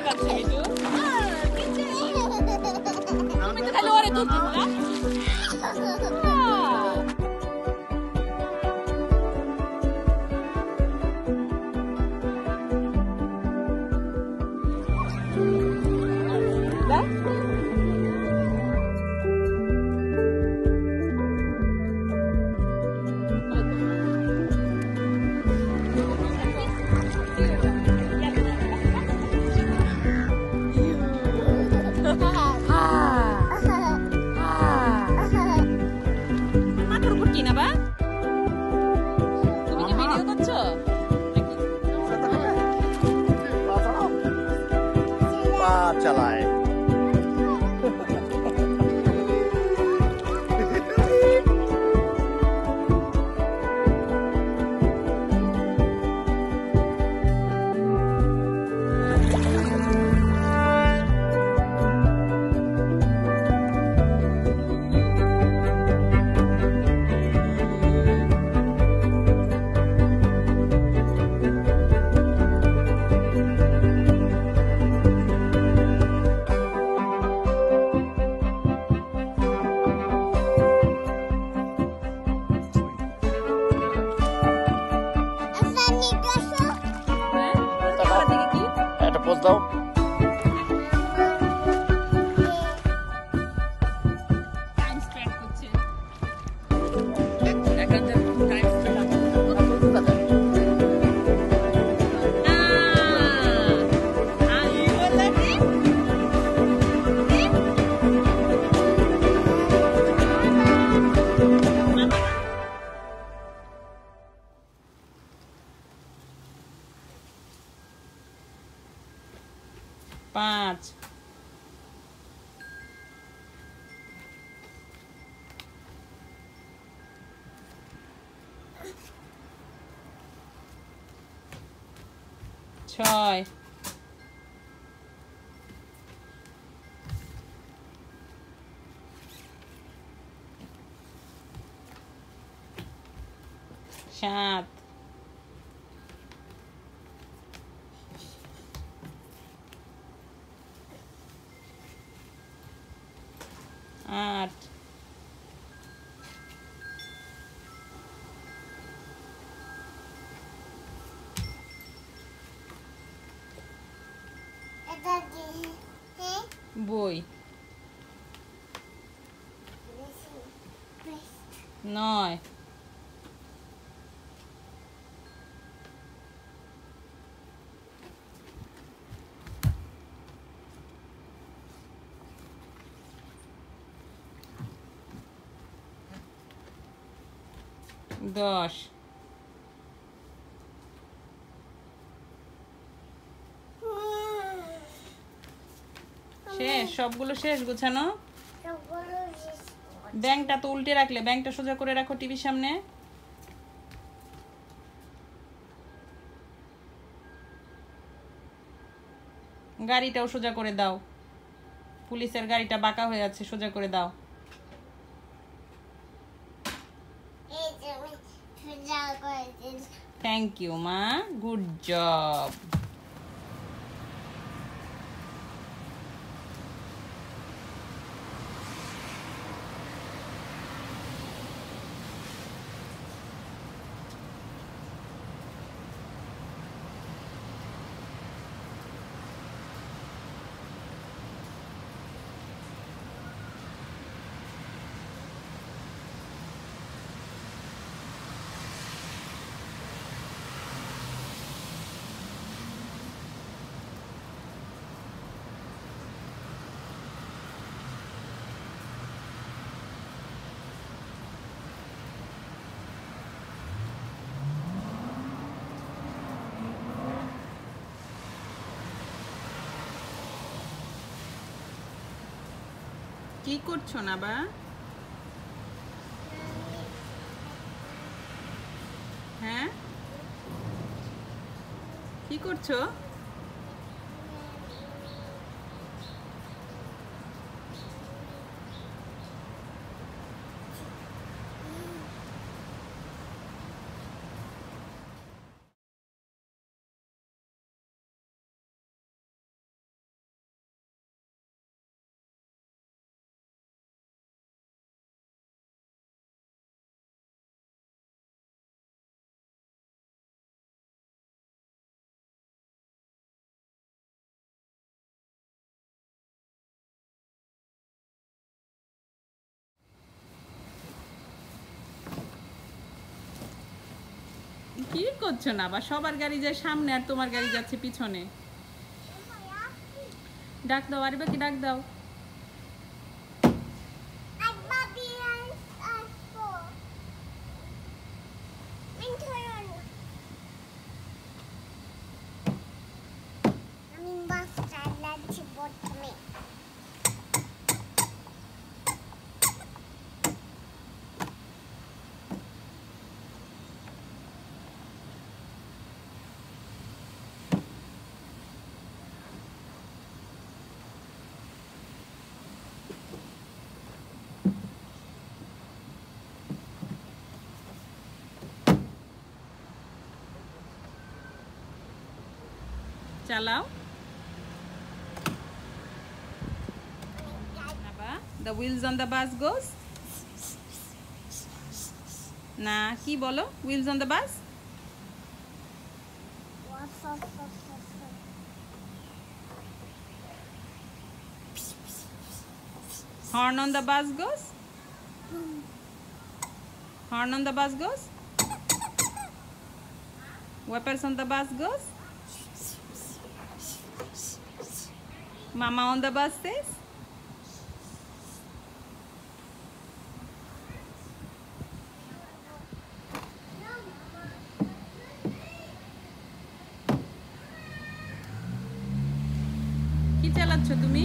পাচ্ছে মিঠু? তুমি তো খালি ওরে দুধ দিস না। মাথার উপর কি না বা? তুমি কি ভিডিও করছো? পা চালায়। একটা পোজ দাও। পাঁচ, ছয়, সাত, আট, বই, নয়, 10, শেষ, সবগুলো শেষ গোছানো। ব্যাংকটা তো উল্টে রাখলে, ব্যাংকটা সোজা করে রাখো টিভির সামনে। গাড়িটাও সোজা করে দাও, পুলিশের গাড়িটা বাঁকা হয়ে আছে, সোজা করে দাও। থ্যাংক ইউ মা, গুড জব। কি করছো না বা? হ্যাঁ, কি করছো? কি করছো না? বা সবার গাড়ি যায় সামনে আর তোমার গাড়ি যাচ্ছে পিছনে। ডাক দাও, আরে বাকি ডাক দাও। চালাও। The wheels on the bus goes. না, কি বলো? Wheels on the bus? Horn on the bus goes. Horn on the bus goes. Wipers on the bus goes. Mama on the bus says. কি চালাচ্ছ তুমি?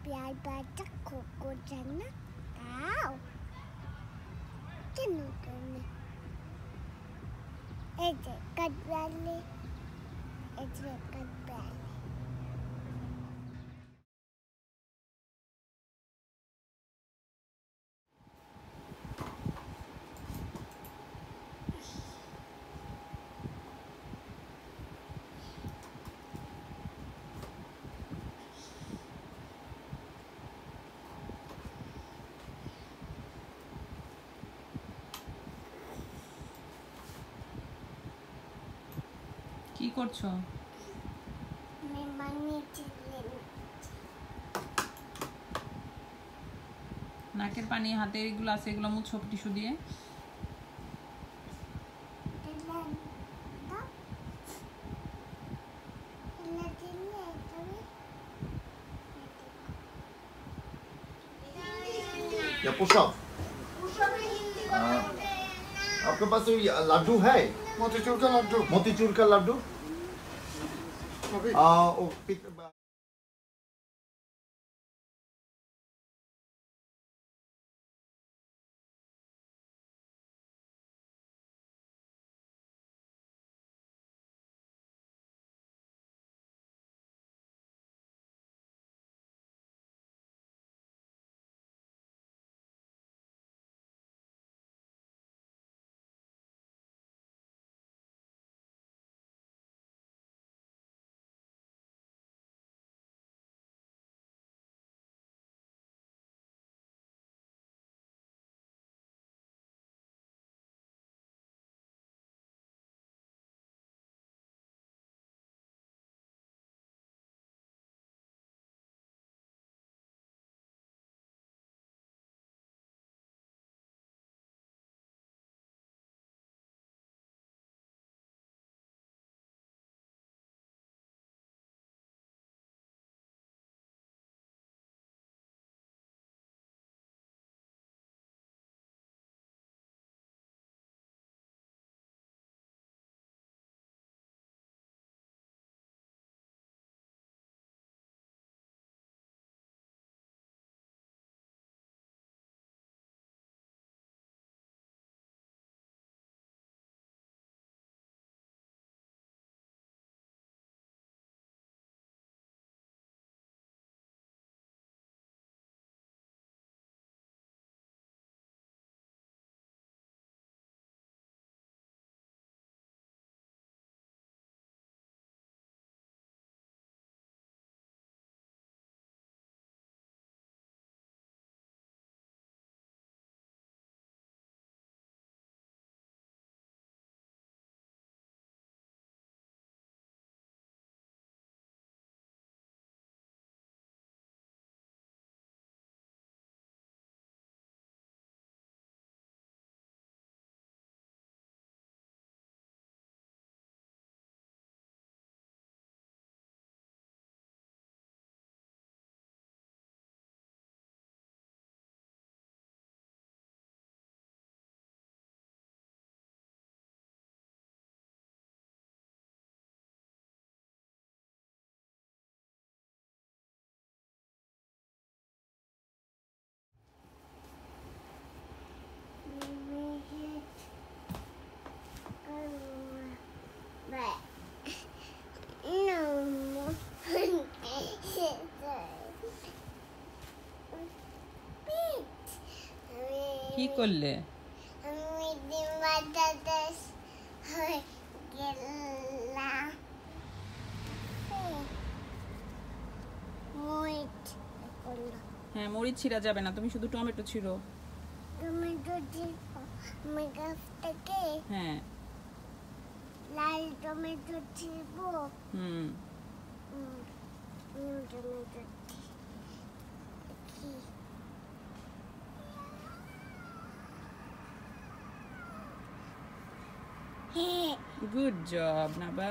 Biar baca koko jana tahu. Kena kena. Kat balik. Kat balik. কি করছো? নাকের পানি, হাতে এগুলো আছে, এগুলো মুছো টিস্যু দিয়ে। या पुशअप आपके पास ये लड्डू है मोतीचूर का लड्डू मोतीचूर का लड्डू अभी वो করলে? আমি ডিম বানাতে হয়ে গেলাম। মরিচ করলাম। হ্যাঁ, মরিচ ছিঁড়া যাবে না, তুমি শুধু টমেটো ছিঁড়ো। টমেটো দিয়ে আমি গাছ থেকে হ্যাঁ। লাল টমেটো ছিলব। হুম। Tomato good job Naba.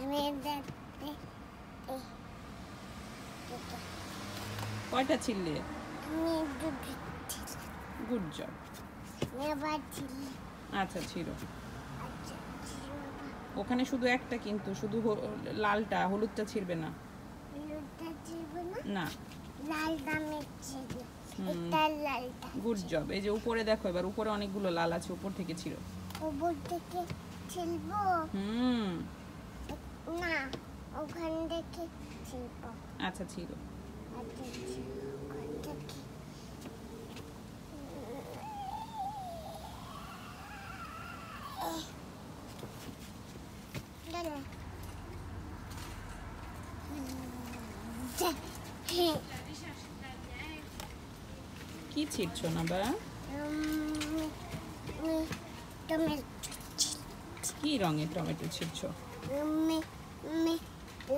আমি দেখতে কয়টা ছিললে? আমি দুটো গুড জব। নেবার ছিল। আচ্ছা, ছিঁড়ো। আচ্ছা ছিল ওখানে শুধু একটা, কিন্তু শুধু লালটা, হলুদটা ছিঁড়বে না। হলুদটা ছিল না, না। লাল দামের ছিল। হুম। এটা লালটা গুড জব। এই যে উপরে দেখো, এবার উপরে অনেকগুলো লাল আছে, উপর থেকে ছিঁড়ো। উপর থেকে ছিলব হুম। না, ওখান থেকে ছিলব। আচ্ছা, ছিঁড়ো। আচ্ছা ওখান থেকে দাঁড়া। কি ছিঁড়ছো নাবা? টমেটো কি রঙের টমেটো ছিঁড়ছো?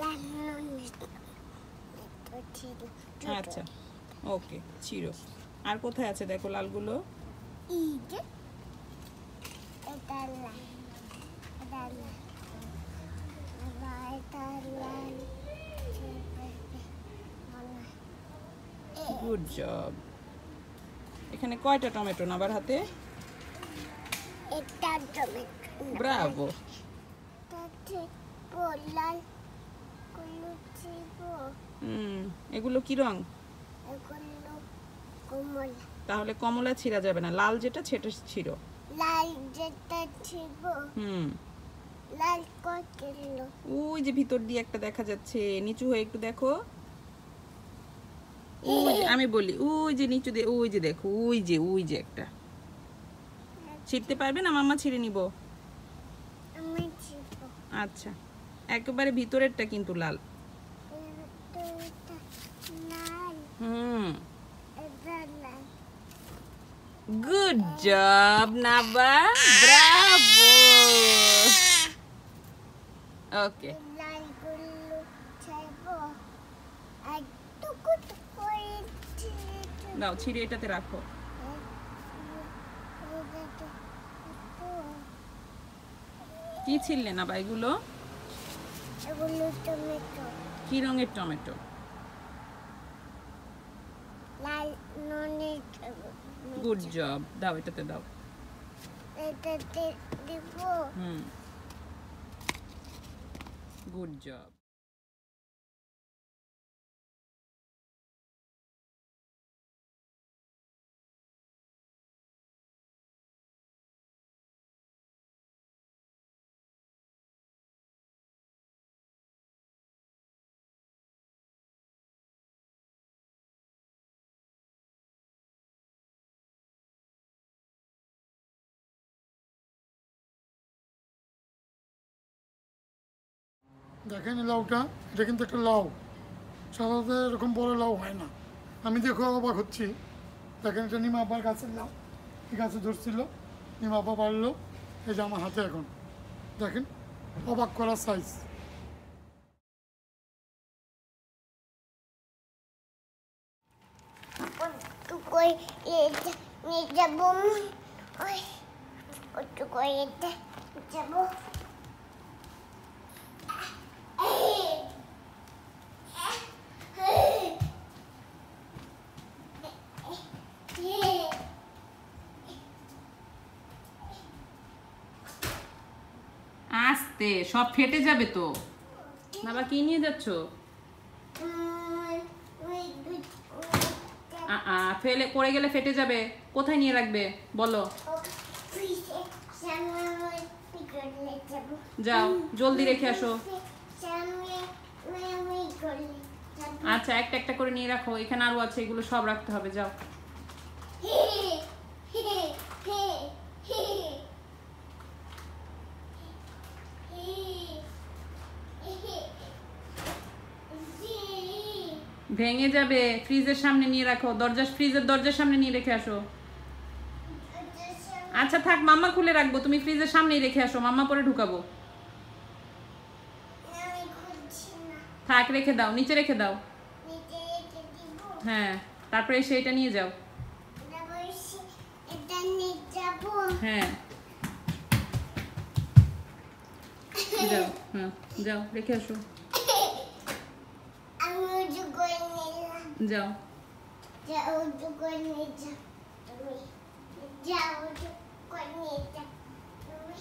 লাল ছিল। আচ্ছা, ওকে, ছিঁড়ো। আর কোথায় আছে দেখো লালগুলো? এই যে এটা লাল, এটা লাল, আবার এটা লাল। Good job. এখানে কয়টা টমেটো নাবার হাতে? এটা টমেটো। ব্রাভো। তাতে লাল গুলো ছিল। এগুলো কি রং? এগুলো কমলা। তাহলে কমলা ছিঁড়া যাবে না, লাল যেটা সেটা ছিঁড়ো। লাল যেটা ছিল, লাল কছিল। ওই যে ভিতর দিয়ে একটা দেখা যাচ্ছে, নিচু হয়ে একটু দেখো। ওই যে আমি বলি, ওই যে নিচু দিয়ে, ওই যে দেখো, ওই যে একটা। ছিঁড়তে পারবে না? মাম্মা ছিঁড়ে নিব। আমি ছিল। আচ্ছা, একেবারে ভিতরেরটা কিন্তু লাল। এটা লাল, হুম। এটা লাল। Good job Naba, bravo. Okay, লালগুলো ছিল। আর টুকু করে দাও, ছিঁড়ে এটাতে রাখো। কি ছিললে না বা এগুলো? এগুলো টমেটো। কি রঙের টমেটো? লাল ননের গুড জব, দাও এটাতে দাও। এটাতে দিব। Good job. দেখেন এই লাউটা, এটা কিন্তু একটা লাউ। সাধারণত এরকম বড় লাউ হয় না। আমি দেখো অবাক হচ্ছি। দেখেন এটা নিমা আব্বার গাছের লাউ, এই গাছে ধরছিল, নিমা আব্বা পারলো, এই যে আমার হাতে এখন। দেখেন অবাক করার সাইজ। একটু করে এটা নিয়ে যাবো। ওই একটু করে এটা যাবো। আস্তে, সব ফেটে যাবে তো। বাবা কি নিয়ে যাচ্ছ? ফেলে পড়ে গেলে ফেটে যাবে, কোথায় নিয়ে রাখবে বলো? যাও, জলদি রেখে আসো। আচ্ছা, একটা একটা করে নিয়ে রাখো, এখানে আরো আছে, এগুলো সব রাখতে হবে, যাও। ভেঙে যাবে। ফ্রিজের সামনে নিয়ে রাখো, ফ্রিজের দরজার সামনে নিয়ে রেখে আসো। আচ্ছা থাক, মাম্মা খুলে রাখবো, তুমি ফ্রিজের সামনেই রেখে আসো, মাম্মা পরে ঢুকাবো। আমি খুলছি না। থাক, রেখে দাও, নিচে রেখে দাও। নিচে রেখে দিব। হ্যাঁ, তারপরে এসে এটা নিয়ে যাও। তারপর এটা নিয়ে যাবো। হ্যাঁ যাও, হ্যাঁ যাও, রেখে আসো। আমি উজু করে নিলাম। যাও। যাও উজু করে নিয়ে যাও তুমি। যাও উজু করে নিয়ে যাও তুমি।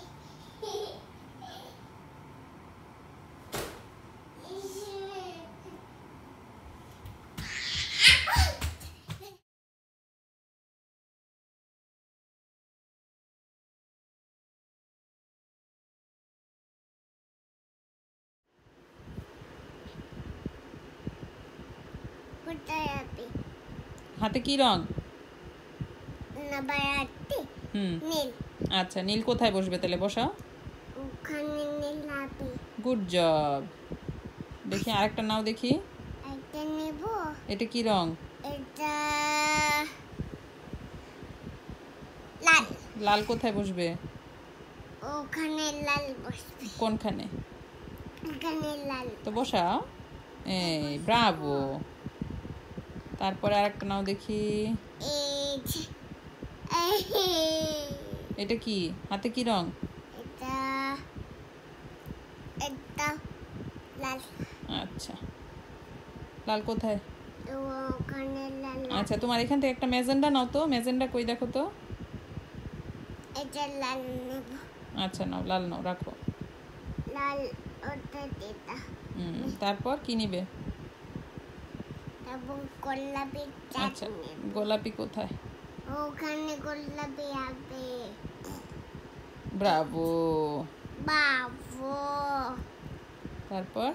কোথায় আপনি? হাতে কি রং? না বাড়াতে নীল। আচ্ছা, নীল কোথায় বসবে তাহলে? বসাও। ওখানে নীল আপনি। Good job. দেখি আরেকটা নাও দেখি। একটা নেব। এটা কি রং? এটা লাল। লাল কোথায় বসবে? ওখানে লাল বসবে। কোনখানে? ওখানে লাল। তো বসাও। এই ব্রাভো। তারপরে আরেকটা নাও দেখি। এই যে, এটা কি? হাতে কি রং? এটা এটা লাল। আচ্ছা, লাল কোথায়? তো ওখানে লাল। আচ্ছা, তোমার এখান থেকে একটা ম্যাজেন্ডা নাও তো। ম্যাজেন্ডা কই দেখো তো। এটা লাল নেব। আচ্ছা নাও, লাল নাও, রাখো। লাল ওটা দিতা। তারপর কি নিবে? এবং গোলাপি আচ্ছা, চাট নেব। গোলাপি কোথায়? ওখানে গোলাপি হবে। ব্রাভো। বাবু তারপর?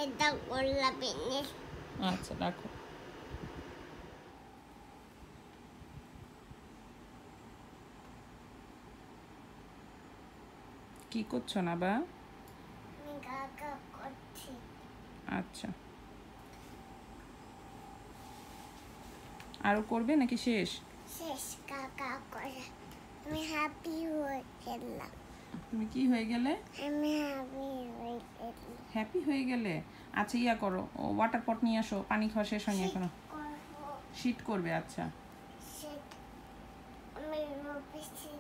এটা গোলাপি নীল। আচ্ছা, রাখো। কি করছো না বা? আমি কাকা করছি। আচ্ছা, আরো করবে নাকি শেষ? শেষ কাকা করে। আমি হ্যাপি হয়ে গেলাম। তুমি কি হয়ে গেলে? আমি হ্যাপি হয়ে গেলাম। হ্যাপি হয়ে গেলে? আচ্ছা, ইয়া করো, ওয়াটার পট নিয়ে আসো, পানি খাওয়া শেষ হয়নি এখনো। করবো শীত করবে? আচ্ছা, সেটা। আমি অফিসে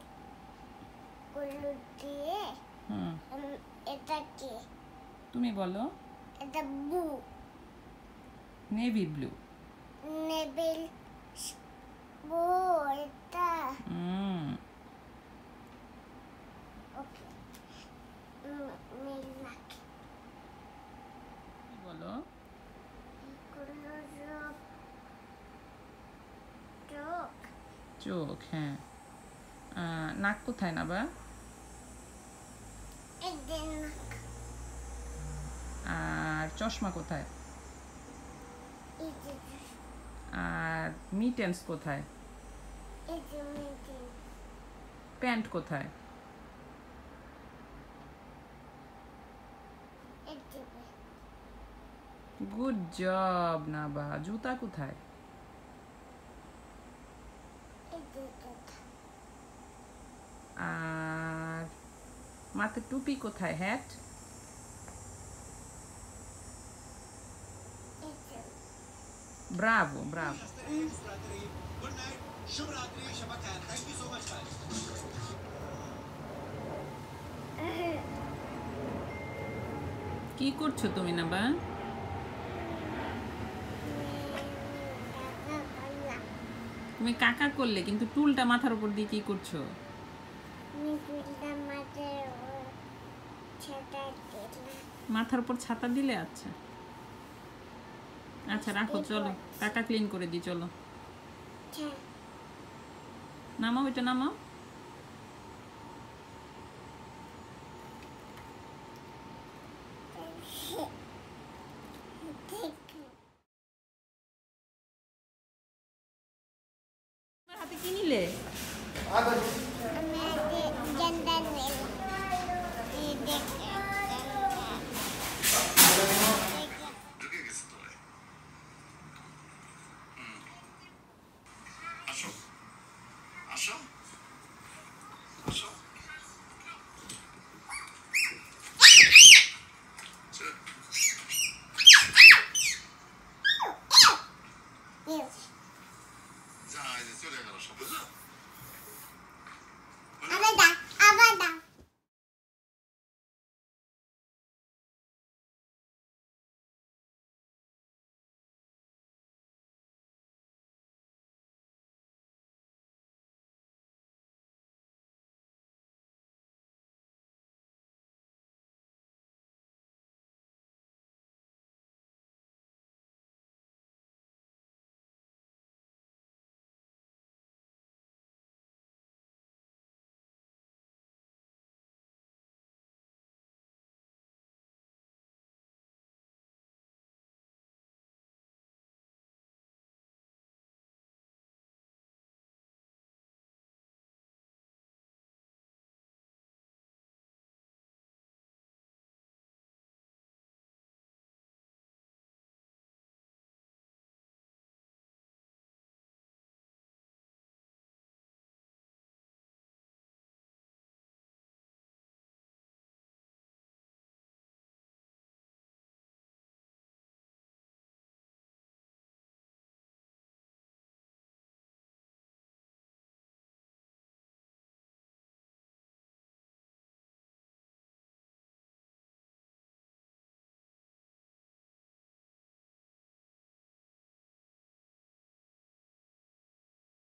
গুলো দিয়ে। এটা কি? তুমি বলো। এটা ব্লু। Navy blue. নেবেল ব্লু এটা। ওকে। মিলাকে বলো। এগুলো সব চোখ। চোখ, হ্যাঁ। নাক কোথায় না বা? এই যে নাক। আর চশমা কোথায়? এই যে আর মিটেন্স কোথায়? এই যে মিটিং। প্যান্ট কোথায়? এই যে গুড জব না বা। জুতা কোথায়? এই যে এটা। আর মাথায় টুপি কোথায়? হ্যাট? এই যে ব্রাভো, ব্রাভো। কি করছো তুমি না বা? কাকা করলাম। তুমি কাকা করলে, কিন্তু টুলটা মাথার উপর দিয়ে কি করছো? আমি চুলটা মাথার ছেটা দিলাম। মাথার উপর ছাতা দিলে? আচ্ছা আচ্ছা, রাখো, চলো কাকা ক্লিন করে দিই, চলো। নামাও, এটা নামাও। হাতে কি নিলে? आ